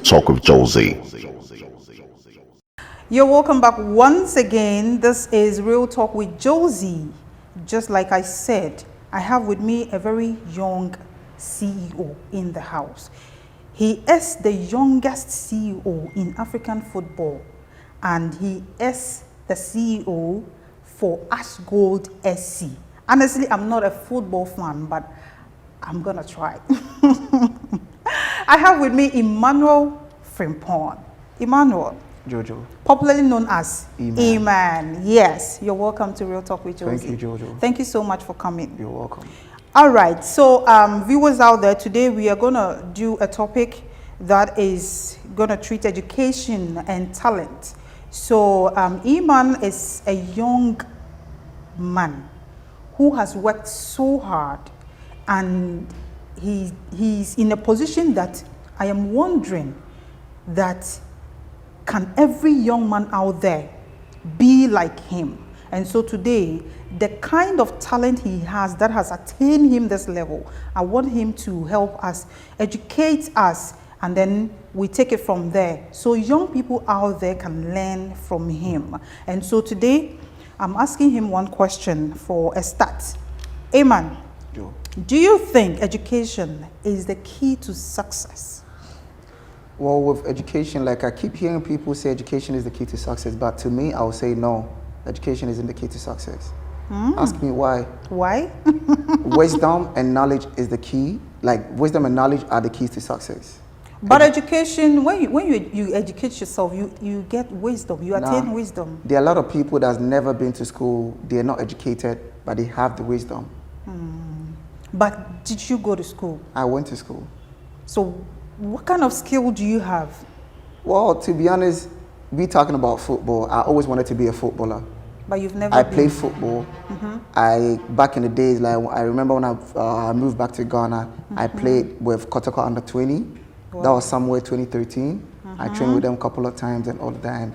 Talk with Jozzy. You're welcome back once again. This is Real Talk with Jozzy. Just like I said, I have with me a very young CEO in the house. He is the youngest CEO in African football, and he is the CEO for ASHGOLD SC. Honestly, I'm not a football fan, but I'm gonna try. I have with me Emmanuel Frimpong. Emmanuel. Jojo. Popularly known as Eman. Yes, you're welcome to Real Talk with Jozzy. Thank you, Jojo. Thank you so much for coming. You're welcome. All right, so viewers out there, today we are going to do a topic that is going to treat education and talent. So Eman is a young man who has worked so hard, and he's in a position that I am wondering that can every young man out there be like him? And so today, the kind of talent he has that has attained him this level, I want him to help us, educate us, and then we take it from there. So young people out there can learn from him. And so today, I'm asking him one question for a start. Eman, do you think education is the key to success? Well, with education, like I keep hearing people say education is the key to success, but to me, I would say no, education isn't the key to success. Ask me why. Why? Wisdom and knowledge is the key. Like wisdom and knowledge are the keys to success. But education, when you educate yourself, you get wisdom, you attain wisdom. There are a lot of people that's never been to school, they're not educated, but they have the wisdom. But did you go to school? I went to school. So what kind of skill do you have? Well, to be honest, we talking about football. I always wanted to be a footballer. But you've never I played football. Back in the days, like I remember when I moved back to Ghana, I played with Kotoko under 20. Wow. That was somewhere 2013. I trained with them a couple of times and all of that. And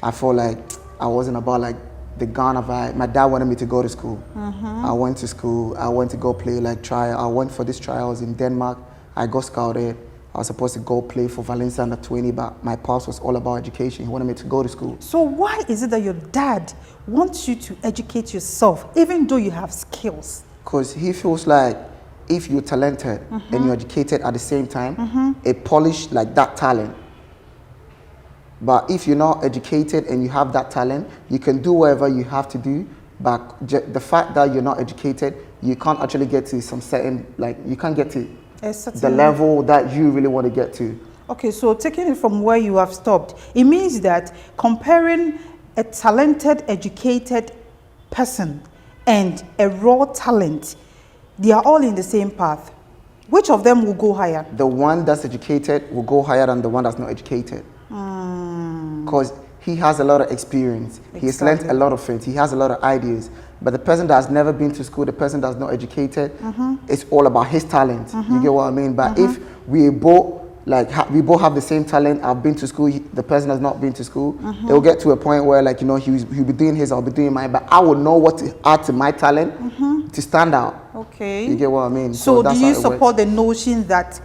I felt like I wasn't about like the Ghana vibe. My dad wanted me to go to school. I went to school. I went to go play like trial. I went for these trials in Denmark. I got scouted. I was supposed to go play for Valencia under 20, but my past was all about education. He wanted me to go to school. So why is it that your dad wants you to educate yourself, even though you have skills? Because he feels like if you're talented and you're educated at the same time, it polish like that talent. But if you're not educated and you have that talent, you can do whatever you have to do. But the fact that you're not educated, you can't actually get to some certain, like you can't get to the level that you really want to get to. Okay, so taking it from where you have stopped, it means that comparing a talented, educated person and a raw talent, they are all in the same path. Which of them will go higher? The one that's educated will go higher than the one that's not educated. Because he has a lot of experience. Exactly. He has learned a lot of things. He has a lot of ideas. But the person that's never been to school, the person that's not educated, it's all about his talent. You get what I mean? But if we both we both have the same talent, I've been to school, the person has not been to school, it will get to a point where like, you know, he'll be doing his, I'll be doing mine, but I will know what to add to my talent to stand out. Okay. You get what I mean? So do you support the notion that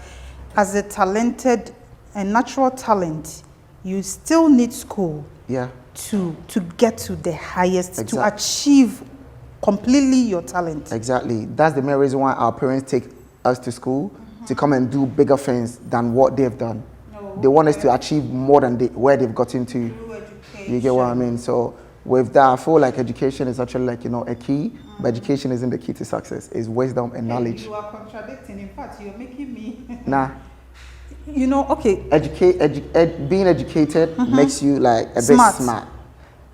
as a talented and natural talent, you still need school to get to the highest, to achieve completely your talent? Exactly. That's the main reason why our parents take us to school, to come and do bigger things than what they've done. They want us to achieve more than where they've gotten to. You get what I mean? So with that, I feel like education is actually like, you know, a key, but education isn't the key to success. It's wisdom and knowledge. You are contradicting. In fact, you're making me... Nah. You know, okay. Being educated makes you like a bit smart.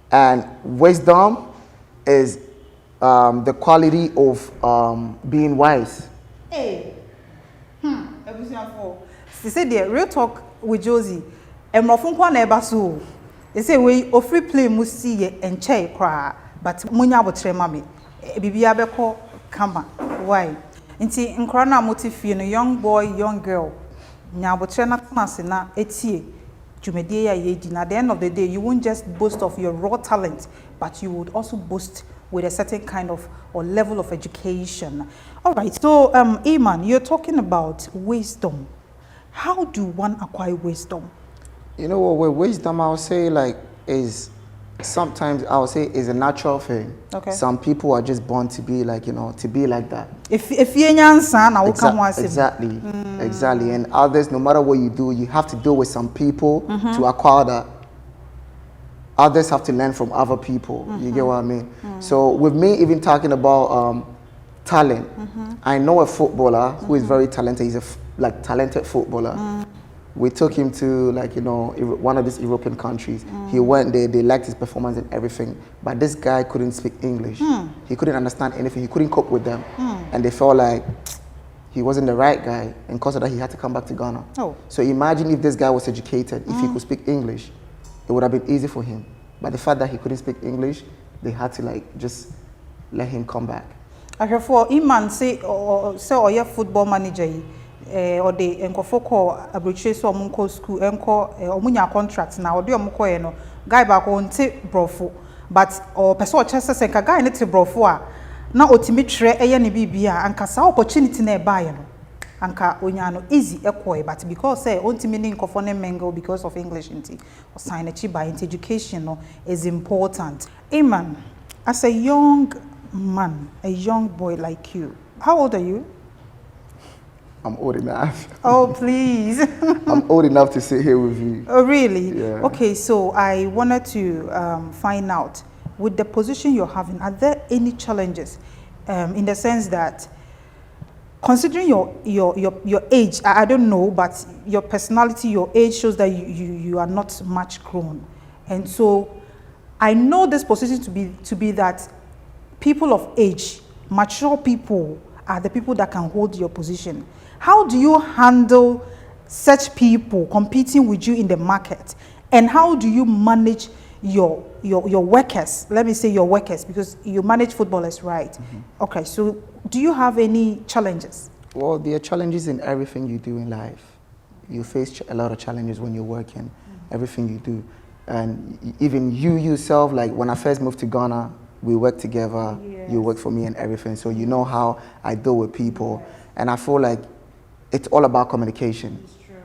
And wisdom is the quality of being wise. Hey. They say the Real Talk with Jozzy. They say we free play musi and chai cry, but munya botre mami. Bibia beko kama. Why? Inti nkrana motive you know, young boy, young girl. Nya botre na klase na etie. Jumedie ya yeji. At the end of the day, you won't just boast of your raw talent, but you would also boast with a certain kind of or level of education. All right, so Eman, you're talking about wisdom. How do one acquire wisdom? You know what, with wisdom, I'll say like is sometimes I'll say is a natural thing. Okay. Some people are just born to be like, to be like that. If you're young son, I will come once. Exactly. Exactly. And others, no matter what you do, you have to deal with some people to acquire that. Others have to learn from other people. You get what I mean? So with me even talking about talent, I know a footballer who is very talented. He's a talented footballer. We took him to one of these European countries. He went there, they liked his performance and everything. But this guy couldn't speak English. He couldn't understand anything. He couldn't cope with them. And they felt like he wasn't the right guy. And because of that, he had to come back to Ghana. Oh. So imagine if this guy was educated, if he could speak English, it would have been easy for him. But the fact that he couldn't speak English, they had to just let him come back. For Iman say or your football manager or the enkofo call abriche so omunko school enko omunya contract na odi omko ye no guy back on te brofo but or person chese se ka guy ne te brofo a na otimi tire eye ne bibia anka sa opportunity na e bae no anka onya no easy ekoi but because say ontimi ne nkofo ne mengo because of English nti or sign a chiba into education no is important. Iman, as a young man, a young boy like you, how old are you? I'm old enough. Oh, please. I'm old enough to sit here with you. Oh, really? Yeah. Okay, so I wanted to find out, with the position you're having, are there any challenges in the sense that, considering your age, I don't know, but your personality, your age shows that you are not much grown. And so I know this position to be that people of age, mature people, are the people that can hold your position. How do you handle such people competing with you in the market? And how do you manage your workers? Let me say your workers, because you manage footballers, right? Okay, so do you have any challenges? Well, there are challenges in everything you do in life. You face a lot of challenges when you're working, everything you do. And even you yourself, like when I first moved to Ghana, we worked together, you work for me and everything. So you know how I deal with people. And I feel like it's all about communication. It's true.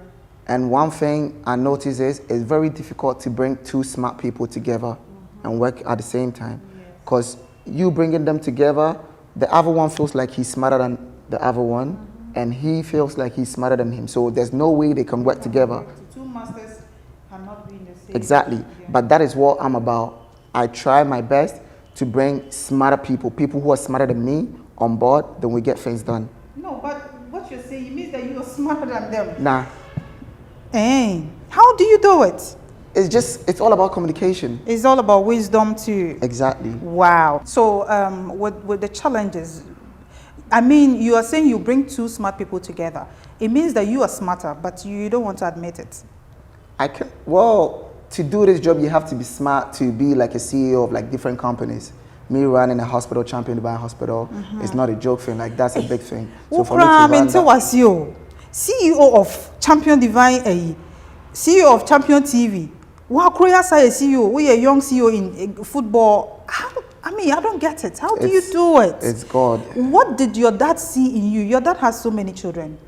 And one thing I notice is it's very difficult to bring two smart people together and work at the same time. Because you bringing them together, the other one feels like he's smarter than the other one, and he feels like he's smarter than him. So there's no way they can work together. Two masters cannot be in the same. Exactly. But that is what I'm about. I try my best to bring smarter people who are smarter than me on board, then we get things done. No, but what you're saying, it means that you are smarter than them. Nah. Hey, how do you do it? It's all about communication. It's all about wisdom too. Exactly. Wow. So with the challenges, I mean, you are saying you bring two smart people together. It means that you are smarter, but you don't want to admit it. To do this job, you have to be smart to be like a CEO of like different companies. Me running a hospital, Champion Divine Hospital, it's not a joke thing. Like that's a big thing. So for me to run that, CEO of Champion Divine, CEO of Champion TV. Wow, Korea say CEO. We a young CEO in football. I don't get it. How do you do it? It's God. What did your dad see in you? Your dad has so many children.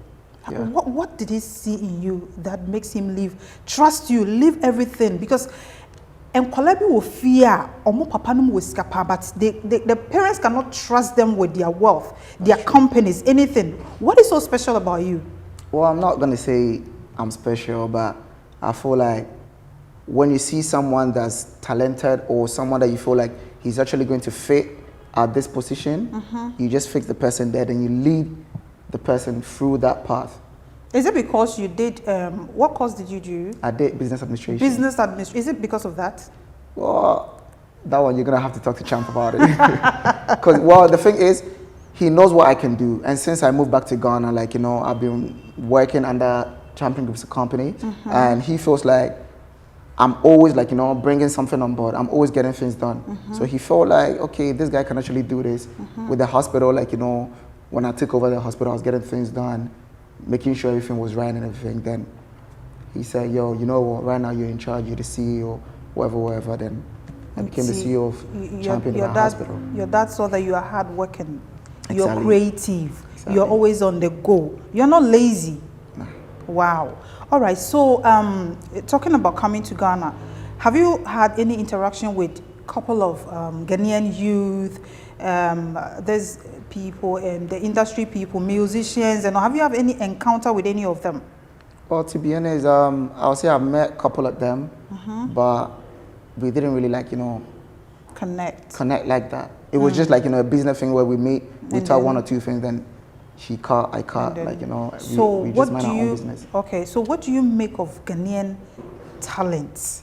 Yeah. What did he see in you that makes him trust you, leave everything? Because and Kolebi will fear, or more papa no will scapa, but the parents cannot trust them with their wealth, their companies, anything. What is so special about you? Well, I'm not going to say I'm special, but I feel like when you see someone that's talented or someone that you feel like he's actually going to fit at this position, you just fix the person there, then you lead the person through that path. Is it because you did, what course did you do? I did business administration. Business administration. Is it because of that? Well, that one you're going to have to talk to Champ about it. Because, the thing is, he knows what I can do. And since I moved back to Ghana, I've been working under Champion Group's company. And he feels like I'm always bringing something on board. I'm always getting things done. So he felt like, okay, this guy can actually do this. With the hospital, when I took over the hospital, I was getting things done, making sure everything was right and everything. Then he said, yo, you know what, right now you're in charge, you're the CEO, whatever. Then I became the CEO of Champion Divine Hospital. Your dad saw that you are hardworking, Exactly. you're creative, Exactly. you're always on the go. You're not lazy. Nah. Wow. All right. So, talking about coming to Ghana, have you had any interaction with a couple of Ghanaian youth? There's people and the industry people, musicians, and have you had any encounter with any of them? Well, to be honest, I'll say I've met a couple of them, but we didn't really Connect like that. It was just like, a business thing where we meet, we talk one or two things, then she cut, I cut, So we what just mind do our you, own business. okay, so what do you make of Ghanaian talents?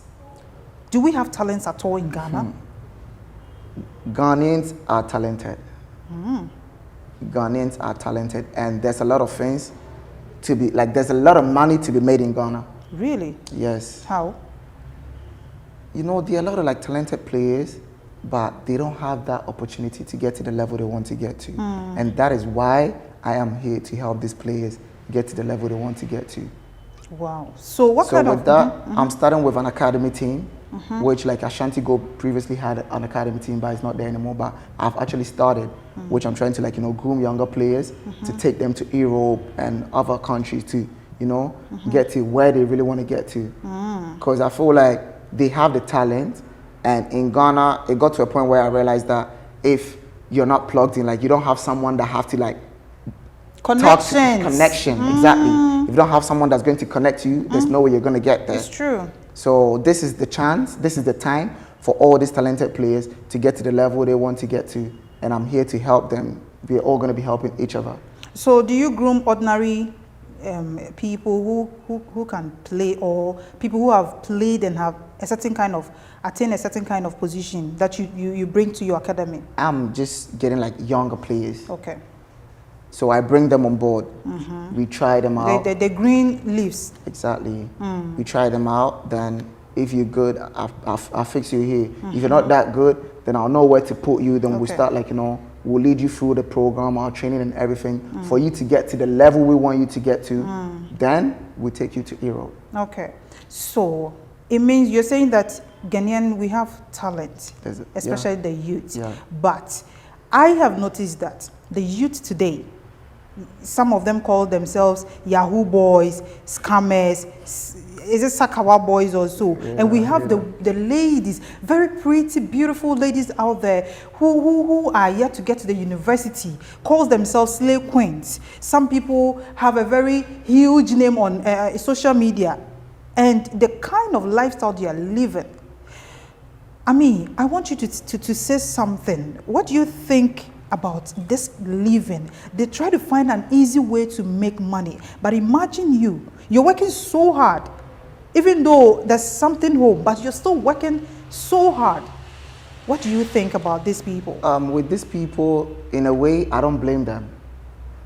Do we have talents at all in Ghana? Ghanaians are talented. Ghanaians are talented, and there's a lot of things to be, there's a lot of money to be made in Ghana. Really? Yes. How? There are a lot of talented players, but they don't have that opportunity to get to the level they want to get to. And that is why I am here to help these players get to the level they want to get to. Wow. So what kind of... with that, I'm starting with an academy team, which Ashanti Gold previously had an academy team, but it's not there anymore. But I've actually started, which I'm trying to groom younger players to take them to Europe and other countries to, get to where they really want to get to. Because I feel like they have the talent. And in Ghana, it got to a point where I realized that if you're not plugged in, you don't have someone that have to connection, exactly. If you don't have someone that's going to connect you, there's no way you're going to get there. It's true. So this is the chance, this is the time for all these talented players to get to the level they want to get to. And I'm here to help them. We're all going to be helping each other. So do you groom ordinary people who can play, or people who have played and have a certain kind of attain a certain kind of position that you bring to your academy? I'm just getting younger players. Okay. So I bring them on board. We try them out. The green leaves. Exactly. We try them out. Then if you're good, I'll fix you here. If you're not that good, then I'll know where to put you. Then we'll start we'll lead you through the program, our training and everything for you to get to the level we want you to get to. Then we take you to Europe. Okay. So it means you're saying that Ghanaian, we have talent, especially the youth. Yeah. But I have noticed that the youth today, some of them call themselves Yahoo boys, scammers, is it Sakawa boys also? Yeah, and we have the ladies, very pretty, beautiful ladies out there who are yet to get to the university, calls themselves slave queens. Some people have a very huge name on social media, and the kind of lifestyle they are living. I mean, I want you to say something. What do you think about this living? They try to find an easy way to make money, but imagine you're working so hard, even though there's something home, but you're still working so hard. What do you think about these people? With these people, in a way, I don't blame them,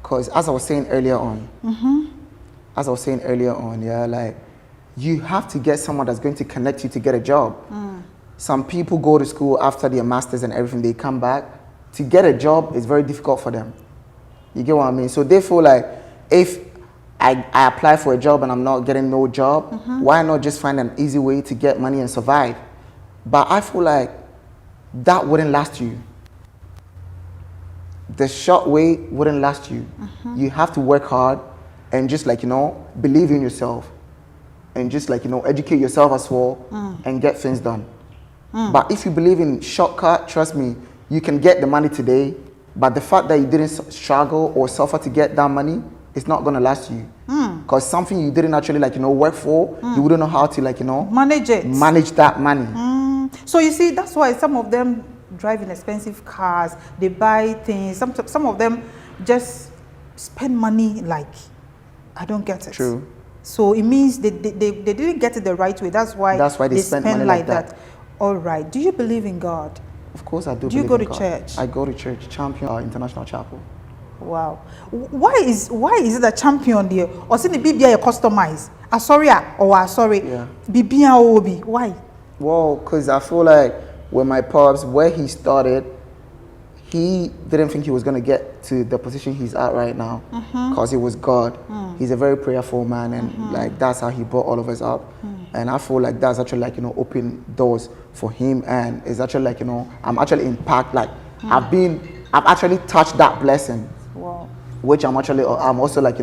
because as I was saying earlier on, you have to get someone that's going to connect you to get a job. Some people go to school after their masters and everything, they come back. To get a job is very difficult for them. You get what I mean? So they feel like if I apply for a job and I'm not getting no job, why not just find an easy way to get money and survive? But I feel like that wouldn't last you. The short way wouldn't last you. You have to work hard and just believe in yourself and just educate yourself as well and get things done. But if you believe in shortcut, trust me, you can get the money today, but the fact that you didn't struggle or suffer to get that money, it's not going to last you. Because something you didn't actually work for, you wouldn't know how to manage that money. So you see, that's why some of them drive in expensive cars, they buy things, some of them just spend money I don't get it. True. So it means they didn't get it the right way. That's why they spend money like that. All right. Do you believe in God? Of course I do. Do you go to church? I go to church, Champion International Chapel. Wow. Why is it a Champion there? Or see the BBI customized? Sorry. Yeah. BBI Obi. Why? Well, because I feel like when my pops, where he started, he didn't think he was going to get to the position he's at right now because it was God. He's a very prayerful man, and that's how he brought all of us up. And I feel like that's actually open doors for him, and it's actually I'm actually impact I've actually touched that blessing. Wow. which I'm also like,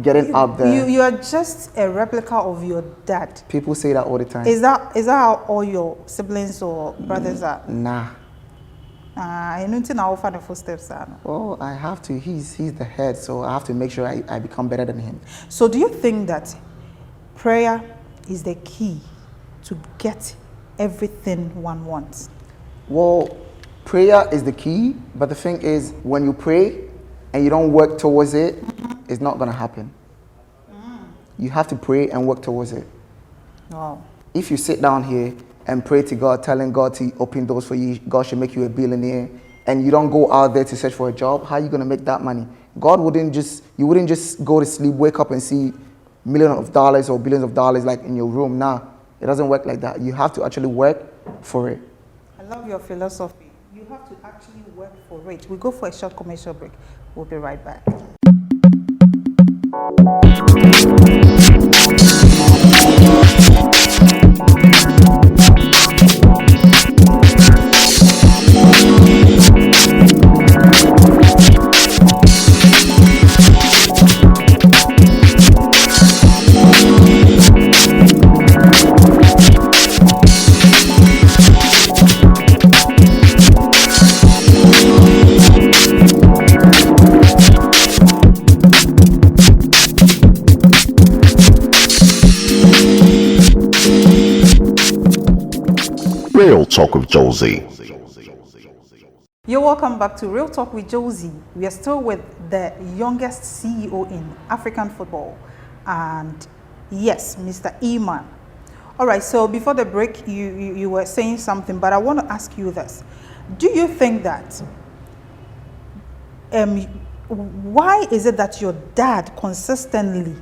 getting up there. You are just a replica of your dad. People say that all the time. Is that how all your siblings or brothers are? Nah. I know to now find the footsteps. Oh, I have to. He's the head, so I have to make sure I become better than him. So do you think that prayer is the key to get everything one wants? Well, prayer is the key, but the thing is, when you pray and you don't work towards it, it's not going to happen. You have to pray and work towards it. Wow. If you sit down here and pray to God, telling God to open doors for you, God should make you a billionaire, and you don't go out there to search for a job, how are you going to make that money? You wouldn't just go to sleep, wake up and see millions of dollars or billions of dollars like in your room. Nah, it doesn't work like that. You have to actually work for it. I love your philosophy. You have to actually work for it. We go for a short commercial break. We'll be right back. Real Talk with Jozzy. You're welcome back to Real Talk with Jozzy. We are still with the youngest CEO in African football, and yes, Mr. Iman. All right, so before the break, you were saying something, but I want to ask you this. Do you think that, why is it that your dad consistently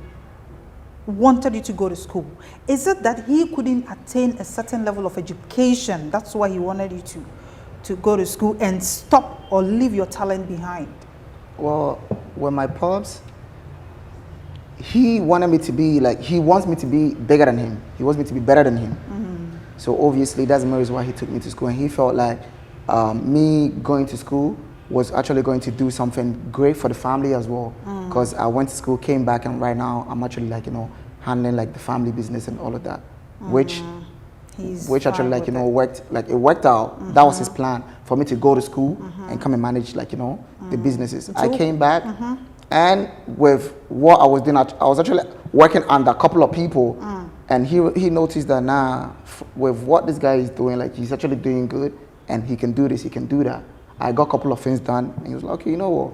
wanted you to go to school? Is it that he couldn't attain a certain level of education? That's why he wanted you to go to school and stop or leave your talent behind? Well, with my pops, he wanted me to be he wants me to be bigger than him. He wants me to be better than him. So obviously that's the main reason why he took me to school, and he felt like me going to school was actually going to do something great for the family as well. Because I went to school, came back, and right now I'm actually handling the family business and all of that, which actually worked out. That was his plan, for me to go to school and come and manage the businesses. I came back, and with what I was doing, I was actually working under a couple of people, and he noticed that with what this guy is doing, he's actually doing good, and he can do this, he can do that. I got a couple of things done, and he was like, okay, you know what?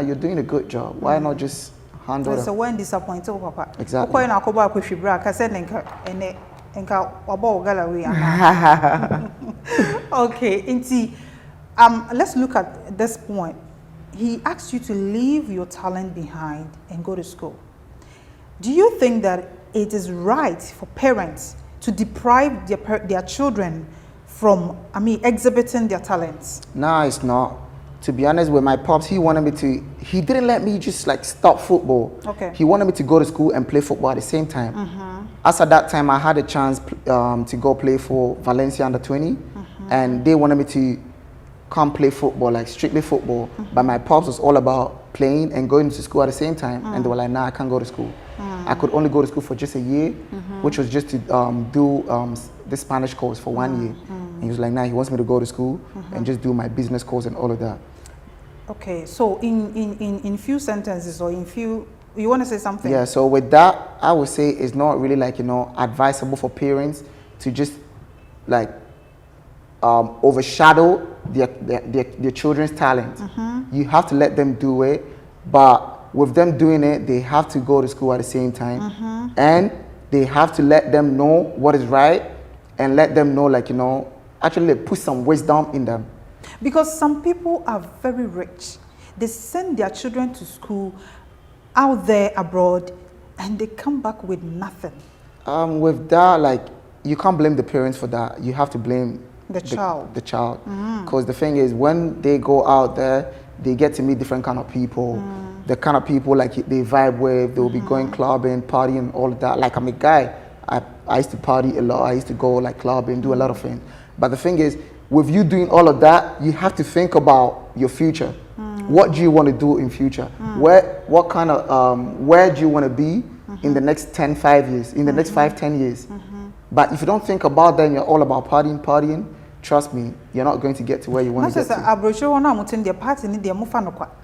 You're doing a good job. Why not just handle So when disappointed, Papa. Exactly. Okay, let's look at this point. He asked you to leave your talent behind and go to school. Do you think that it is right for parents to deprive their children from, exhibiting their talents? No, it's not. To be honest, with my pops, he didn't let me just stop football. Okay. He wanted me to go to school and play football at the same time. As at that time, I had a chance to go play for Valencia under 20, and they wanted me to come play football, strictly football. But my pops was all about playing and going to school at the same time, and they were like, nah, I can't go to school. I could only go to school for just a year, which was just to do the Spanish course for 1 year. And he was like, nah, he wants me to go to school and just do my business course and all of that. Okay, so in few sentences or in few, you want to say something? Yeah, so with that, I would say it's not really advisable for parents to just overshadow their children's talent. You have to let them do it, but with them doing it, they have to go to school at the same time, and they have to let them know what is right, and let them know actually put some wisdom in them. Because some people are very rich. They send their children to school out there abroad, and they come back with nothing. With that, you can't blame the parents for that. You have to blame the child. The child. Because the thing is, when they go out there, they get to meet different kind of people. The kind of people they vibe with. They will be going clubbing, partying, all of that. I'm a guy. I used to party a lot. I used to go clubbing, do a lot of things. But the thing is, with you doing all of that, you have to think about your future. What do you want to do in future? What kind of where do you want to be in the next 5 years, in the next 5-10 years? But if you don't think about that and you're all about partying, trust me, you're not going to get to where you want to get to.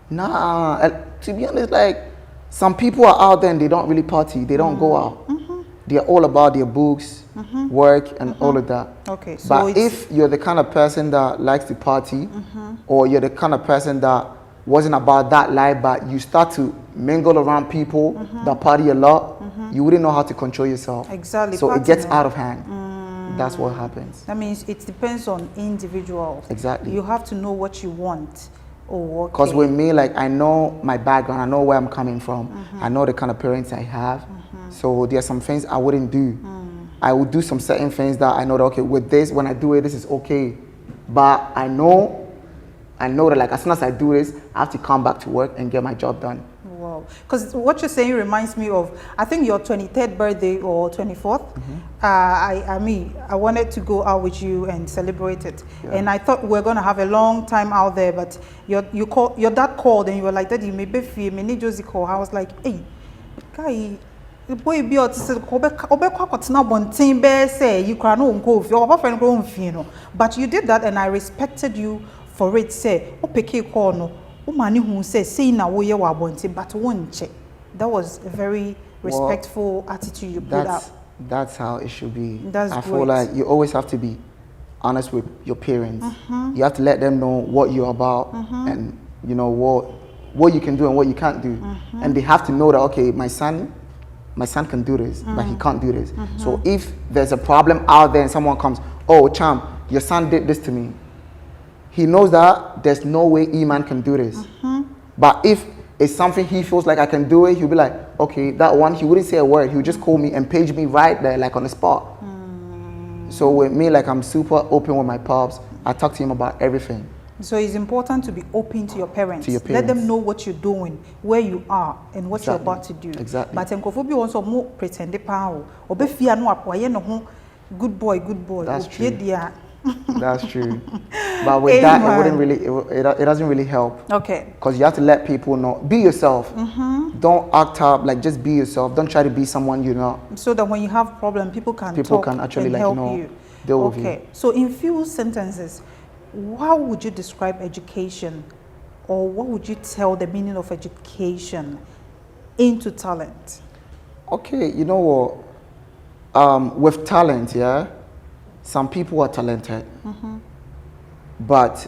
Nah, to be honest, like, some people are out there and they don't really party, they don't go out. They're all about their books, work, and all of that. Okay, so but if you're the kind of person that likes to party, or you're the kind of person that wasn't about that life, but you start to mingle around people that party a lot, you wouldn't know how to control yourself. Exactly. So it gets out of hand. That's what happens. That means it depends on individuals. Exactly. You have to know what you want. Because with me, like, I know my background, I know where I'm coming from, I know the kind of parents I have. So there are some things I wouldn't do. I would do some certain things that I know that, okay, with this, when I do it, this is okay. But I know that, like, as soon as I do this, I have to come back to work and get my job done. Wow. Because what you're saying reminds me of, I think, your 23rd birthday or 24th. I wanted to go out with you and celebrate it. Yeah. And I thought we were going to have a long time out there, but your dad called and you were like, Daddy, maybe feel me, Jozzy call. I was like, hey, guy, the boy be out to say, you can't go, but you did that and I respected you for it. Say, call no. Who says say now we are but won't check. That was a very respectful attitude you put up. That's how it should be. I feel like you always have to be honest with your parents. You have to let them know what you're about and you know what you can do and what you can't do. And they have to know that, okay, my son can do this, but he can't do this. So if there's a problem out there and someone comes, oh, Cham, your son did this to me. He knows that there's no way E-Man can do this. But if it's something he feels like I can do it, he'll be like, okay, that one, he wouldn't say a word. He would just call me and page me right there, like on the spot. So with me, like, I'm super open with my pops. I talk to him about everything. So it's important to be open to your parents. Let them know what you're doing, where you are, and what you're about to do. Exactly. But Nkofobi also more pretend power. Obe fear no apoye no good boy. That's true. That's true. But with that, it doesn't really help. Okay. Because you have to let people know. Be yourself. Don't act up. Like, just be yourself. Don't try to be someone you're not. So that when you have problem, people can actually, like, help you you. Deal with you. Okay. So in few sentences, how would you describe education, or what would you tell the meaning of education into talent? Okay, you know what? With talent, yeah, some people are talented, but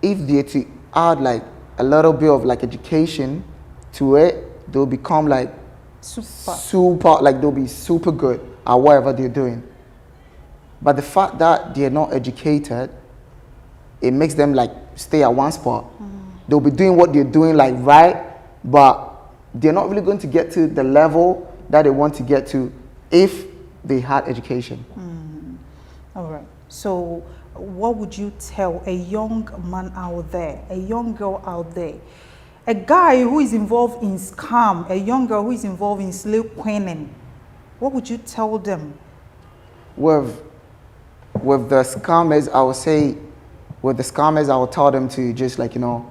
if they to add like a little bit of like education to it, they'll become like super, like they'll be super good at whatever they're doing. But the fact that they're not educated, it makes them like stay at one spot. They'll be doing what they're doing like right, but they're not really going to get to the level that they want to get to if they had education. All right. So what would you tell a young man out there, a young girl out there, a guy who is involved in scam, a young girl who is involved in slave queening? What would you tell them? With the scammers, I would say, with the scammers, I would tell them to just, like, you know,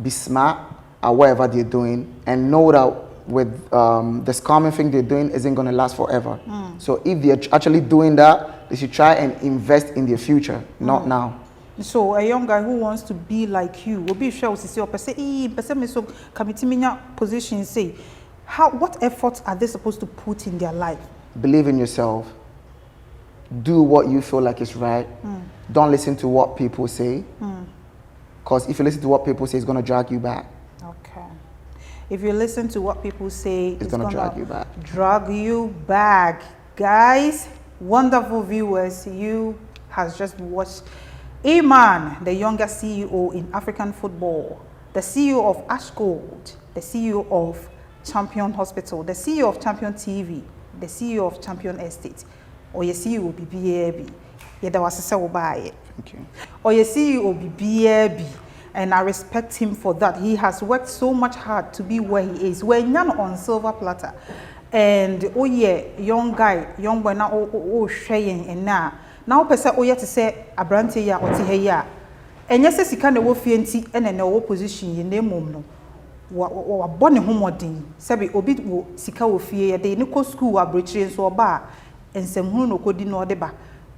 be smart at whatever they're doing and know that with the scamming thing they're doing isn't going to last forever. So if they're actually doing that, they should try and invest in their future, not now. So a young guy who wants to be like you will be sure to say, position, say, what efforts are they supposed to put in their life? Believe in yourself. Do what you feel like is right. Don't listen to what people say. Because if you listen to what people say, it's going to drag you back. Okay. If you listen to what people say, it's going to drag you back. Drag you back. Guys, wonderful viewers, you has just watched A-Man, the youngest CEO in African football, the CEO of ASHGOLD, the CEO of Champion Hospital, the CEO of Champion TV, the CEO of Champion Estate, or your CEO BBAB. Yeah, that was a sell buy. Thank you. Or your CEO BBAB. And I respect him for that. He has worked so much hard to be where he is. We're not on silver platter. And oh yeah, young guy, young boy now shaying and now person oh yeah to say abrante ya or tiheya. enye se sika na wo fie nti ene na wo position ye na mom no wa bone homodin sebe obi wo sika wo fie ye de ne ko school abrochire so oba ensem hunu no kodi no de ba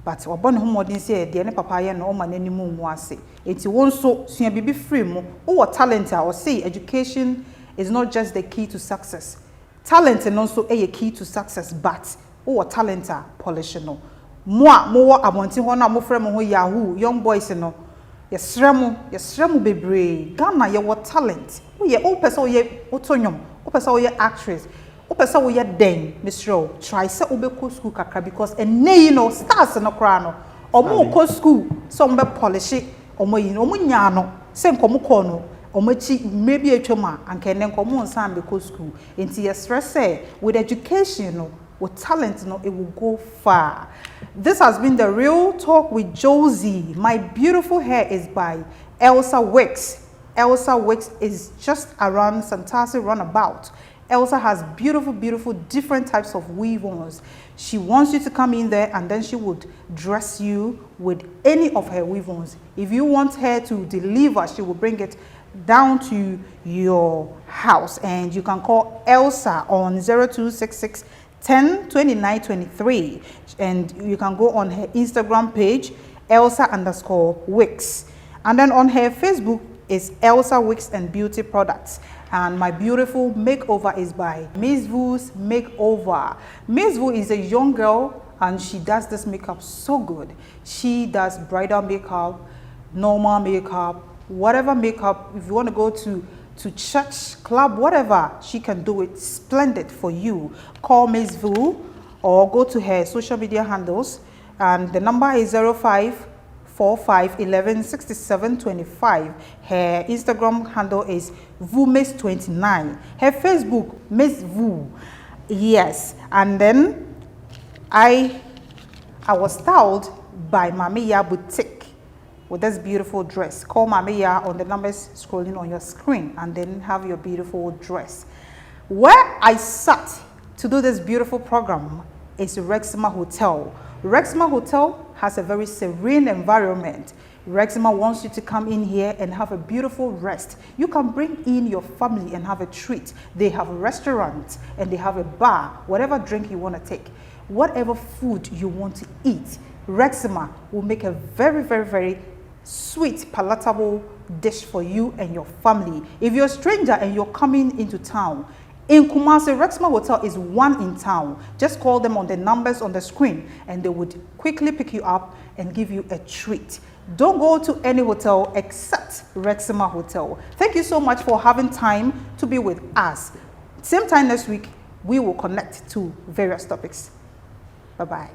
but wa bone homodin se de ne papa ye no o ma nanimu mu ase enti won so sua bibi free mu wo talent a o say education is not just the key to success. Talent and also a key to success, but wo talent a polish no mo wo abonti ho na mo frɛ mo ho yahoo young boys no yesremu bebre Ghana ye wo talent wo ye o pese wo ye otonyom o pese wo ye actress o pese wo ye den misro try say obeko school kakra because ene you know stars no kra no omo ko school so mbe polish omo yi no omo nya no se nkomo ko no omachi maybe atwama anka ne nkomo nsan beko school enti ye stress say with education no with talent no it will go far. This has been the Real Talk with Jozzy. My beautiful hair is by Elsa Wicks. Elsa Wicks is just around Santasi Runabout. Elsa has beautiful different types of weave-ons. She wants you to come in there and then she would dress you with any of her weave-ons. If you want her to deliver, she will bring it down to your house, and you can call Elsa on 0266 10 29 23, and you can go on her Instagram page Elsa_Wicks, and then on her Facebook is Elsa Wicks and Beauty Products. And my beautiful makeover is by Miss Vu's Makeover. Miss Vu is a young girl and she does this makeup so good. She does bridal makeup, normal makeup, whatever makeup. If you want to go to church, club, whatever, she can do it splendid for you. Call Miss Vu or go to her social media handles, and the number is 0545 11 67 25. Her Instagram handle is VuMiss29. Her Facebook, Miss Vu. Yes, and then I was styled by Mamiya Boutique with this beautiful dress. Call Mamiya on the numbers scrolling on your screen and then have your beautiful dress. Where I sat to do this beautiful program is Rexima Hotel. Rexima Hotel has a very serene environment. Rexima wants you to come in here and have a beautiful rest. You can bring in your family and have a treat. They have a restaurant and they have a bar, whatever drink you want to take, whatever food you want to eat. Rexima will make a very sweet, palatable dish for you and your family. If you're a stranger and you're coming into town, in Kumasi, Rexima Hotel is one in town. Just call them on the numbers on the screen and they would quickly pick you up and give you a treat. Don't go to any hotel except Rexima Hotel. Thank you so much for having time to be with us. Same time next week, we will connect to various topics. Bye-bye.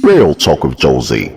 Real Talk with Jozzy.